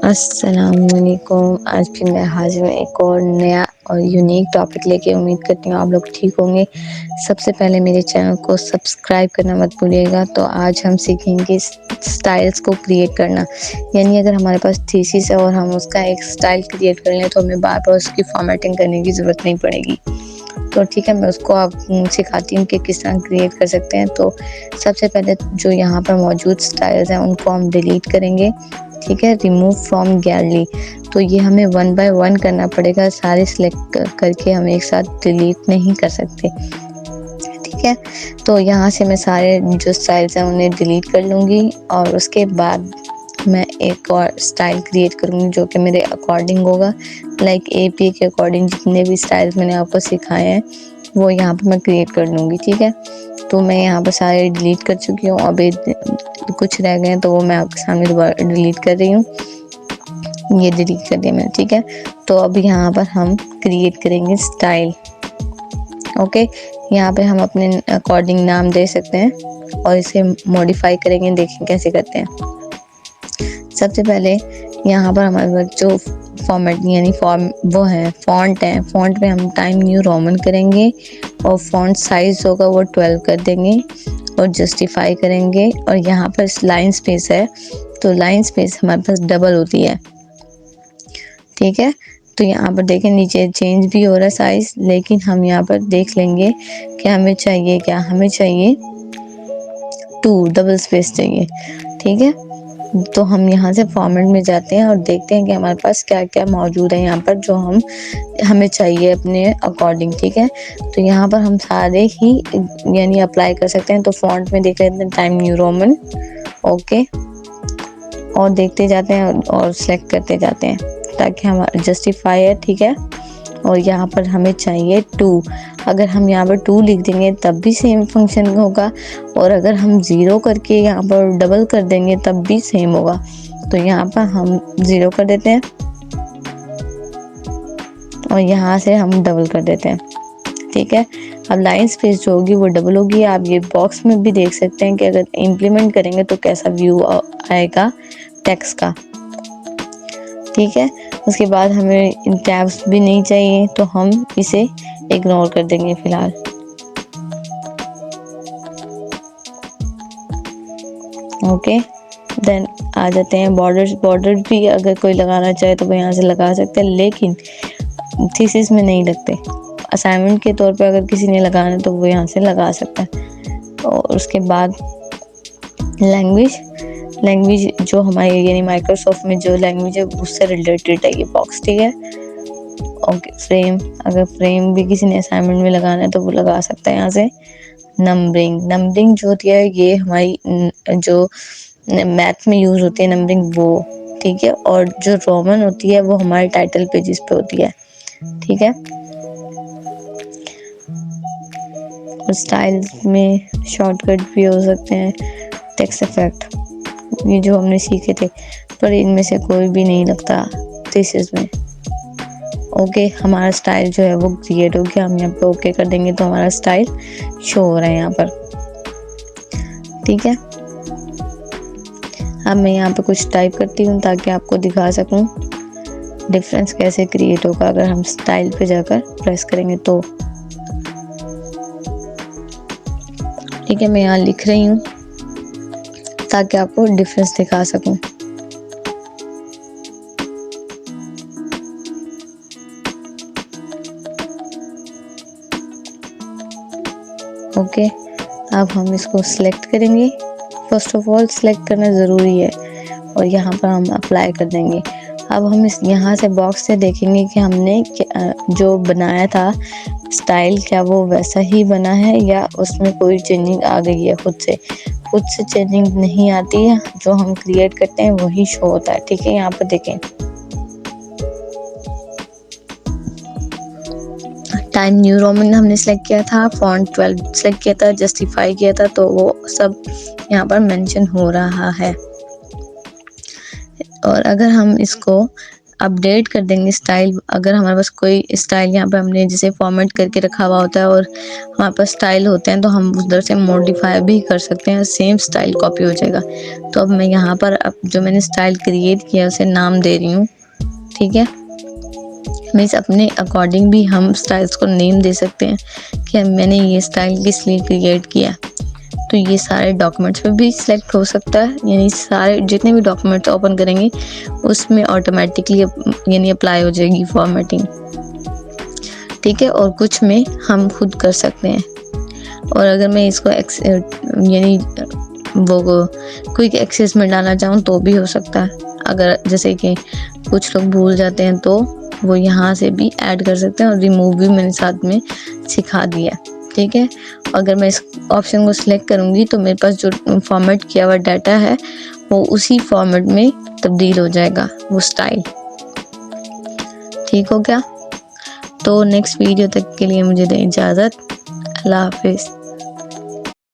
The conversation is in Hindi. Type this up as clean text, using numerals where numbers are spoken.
अस्सलामुअलैकुम। आज फिर मैं हाज़िर हूँ एक और नया और यूनिक टॉपिक लेके। उम्मीद करती हूँ आप लोग ठीक होंगे। सबसे पहले मेरे चैनल को सब्सक्राइब करना मत भूलिएगा। तो आज हम सीखेंगे स्टाइल्स को क्रिएट करना, यानी अगर हमारे पास थीसिस है और हम उसका एक स्टाइल क्रिएट कर लें तो हमें बार-बार उसकी फॉर्मेटिंग करने की ज़रूरत नहीं पड़ेगी। तो ठीक है, मैं उसको आप सिखाती हूँ कि किस तरह क्रिएट कर सकते हैं। तो सबसे पहले जो यहाँ पर मौजूद स्टाइल्स हैं उनको हम डिलीट करेंगे। ठीक है, रिमूव फ्रॉम गैलरी। तो ये हमें 1 बाय 1 करना पड़ेगा, सारे सिलेक्ट करके हम एक साथ डिलीट नहीं कर सकते। ठीक है, तो यहाँ से मैं सारे जो स्टाइल्स हैं उन्हें डिलीट कर लूँगी और उसके बाद मैं एक और स्टाइल क्रिएट करूँगी जो कि मेरे अकॉर्डिंग होगा। लाइक एपीए के अकॉर्डिंग जितने भी स्टाइल्स मैंने आपको सिखाए हैं वो यहाँ पर मैं क्रिएट कर लूँगी। ठीक है, तो मैं यहाँ पर सारे डिलीट कर चुकी हूँ। अभी कुछ रह गए हैं तो वो मैं आपके सामने दोबारा डिलीट कर रही हूँ। ये डिलीट कर दिया मैंने। ठीक है, तो अब यहाँ पर हम क्रिएट करेंगे स्टाइल। ओके, यहाँ पे हम अपने अकॉर्डिंग नाम दे सकते हैं और इसे मॉडिफाई करेंगे। देखें कैसे करते हैं। सबसे पहले यहाँ पर हमारे पास जो फॉर्मेट यानी फॉर्म वो है फ़ॉन्ट है। फ़ॉन्ट में हम टाइम न्यू रोमन करेंगे और फ़ॉन्ट साइज़ होगा वो 12 कर देंगे और जस्टिफाई करेंगे। और यहाँ पर लाइन स्पेस है तो लाइन स्पेस हमारे पास डबल होती है। ठीक है, तो यहाँ पर देखें नीचे चेंज भी हो रहा है साइज़, लेकिन हम यहाँ पर देख लेंगे कि हमें चाहिए क्या। हमें चाहिए 2 डबल स्पेस चाहिए। ठीक है, तो हम यहाँ से फॉर्मेट में जाते हैं और देखते हैं कि हमारे पास क्या क्या मौजूद है यहाँ पर जो हमें चाहिए अपने अकॉर्डिंग। ठीक है, तो यहाँ पर हम सारे ही यानी अप्लाई कर सकते हैं। तो फॉन्ट में देख लेते हैं टाइम न्यू रोमन। ओके, और देखते जाते हैं और सिलेक्ट करते जाते हैं ताकि हमारा जस्टिफाई है। ठीक है, और यहाँ पर हमें चाहिए 2। अगर हम यहाँ पर 2 लिख देंगे तब भी सेम फंक्शन होगा, और अगर हम 0 करके यहाँ पर डबल कर देंगे तब भी सेम होगा। तो यहाँ पर हम 0 कर देते हैं और यहाँ से हम डबल कर देते हैं। ठीक है, अब लाइन स्पेस जो होगी वो डबल होगी। आप ये बॉक्स में भी देख सकते हैं कि अगर इम्प्लीमेंट करेंगे तो कैसा व्यू आएगा टेक्स्ट का। ठीक है, उसके बाद हमें टैब्स भी नहीं चाहिए तो हम इसे इग्नोर कर देंगे फिलहाल। ओके, देन आ जाते हैं बॉर्डर्स। बॉर्डर भी अगर कोई लगाना चाहे तो वो यहाँ से लगा सकते हैं, लेकिन थीसिस में नहीं लगते। असाइनमेंट के तौर पे अगर किसी ने लगाना है तो वो यहाँ से लगा सकता है। और उसके बाद लैंग्वेज जो हमारी यानी माइक्रोसॉफ्ट में जो लैंग्वेज है उससे रिलेटेड है ये बॉक्स। ठीक है, ओके, फ्रेम, अगर फ्रेम भी किसी ने असाइनमेंट में लगाना है तो वो लगा सकता है यहाँ से। नंबरिंग जो होती है ये हमारी जो मैथ में यूज़ होती है नंबरिंग वो। ठीक है, और जो रोमन होती है वो हमारे टाइटल पेजेस पे होती है। ठीक है, और स्टाइल में शॉर्टकट भी हो सकते हैं, टेक्स्ट इफेक्ट, ये जो हमने सीखे थे, पर इनमें से कोई भी नहीं लगता थीसिस में। ओके, हमारा स्टाइल जो है वो क्रिएट हो गया। हम यहाँ पे ओके कर देंगे तो हमारा स्टाइल शो हो रहा है यहाँ पर। ठीक है, अब मैं यहाँ पे कुछ टाइप करती हूँ ताकि आपको दिखा सकूँ डिफरेंस कैसे क्रिएट होगा अगर हम स्टाइल पे जाकर प्रेस करेंगे तो। ठीक है, मैं यहाँ लिख रही हूँ ताकि आपको डिफरेंस दिखा सकूं। ओके, अब हम इसको सिलेक्ट करेंगे। फर्स्ट ऑफ ऑल सिलेक्ट करना ज़रूरी है और यहाँ पर हम अप्लाई कर देंगे। अब हम इस यहाँ से बॉक्स से देखेंगे कि हमने जो बनाया था स्टाइल क्या वो वैसा ही बना है या उसमें कोई चेंजिंग आ गई है। खुद से चेंजिंग नहीं आती है, जो हम क्रिएट करते हैं वही शो होता है। ठीक है, यहाँ पर देखें टाइम न्यू रोमन हमने सेलेक्ट किया था, फॉन्ट 12 सेलेक्ट किया था, जस्टिफाई किया था, तो वो सब यहाँ पर मेंशन हो रहा है। और अगर हम इसको अपडेट कर देंगे स्टाइल। अगर हमारे पास कोई स्टाइल यहाँ पे हमने जैसे फॉर्मेट करके रखा हुआ होता है और हमारे पास स्टाइल होते हैं तो हम उधर से मॉडिफाई भी कर सकते हैं, सेम स्टाइल कॉपी हो जाएगा। तो अब मैं यहाँ पर अब जो मैंने स्टाइल क्रिएट किया उसे नाम दे रही हूँ, ठीक है। मीन्स अपने अकॉर्डिंग भी हम स्टाइल्स को नेम दे सकते हैं कि मैंने ये स्टाइल किस लिए क्रिएट किया। तो ये सारे डॉक्यूमेंट्स में भी सिलेक्ट हो सकता है, यानी सारे जितने भी डॉक्यूमेंट्स ओपन करेंगे उसमें ऑटोमेटिकली यानी अप्लाई हो जाएगी फॉर्मेटिंग, ठीक है। और कुछ में हम खुद कर सकते हैं। और अगर मैं इसको यानी वो क्विक एक्सेस में डालना चाहूँ तो भी हो सकता है। अगर जैसे कि कुछ लोग भूल जाते हैं तो वो यहाँ से भी ऐड कर सकते हैं, और रिमूव भी मैंने साथ में सिखा दिया, ठीक है। अगर मैं इस ऑप्शन को सिलेक्ट करूँगी तो मेरे पास जो फॉर्मेट किया हुआ डाटा है वो उसी फॉर्मेट में तब्दील हो जाएगा वो स्टाइल, ठीक हो गया। तो नेक्स्ट वीडियो तक के लिए मुझे दें इजाज़त। अल्लाह हाफिज़।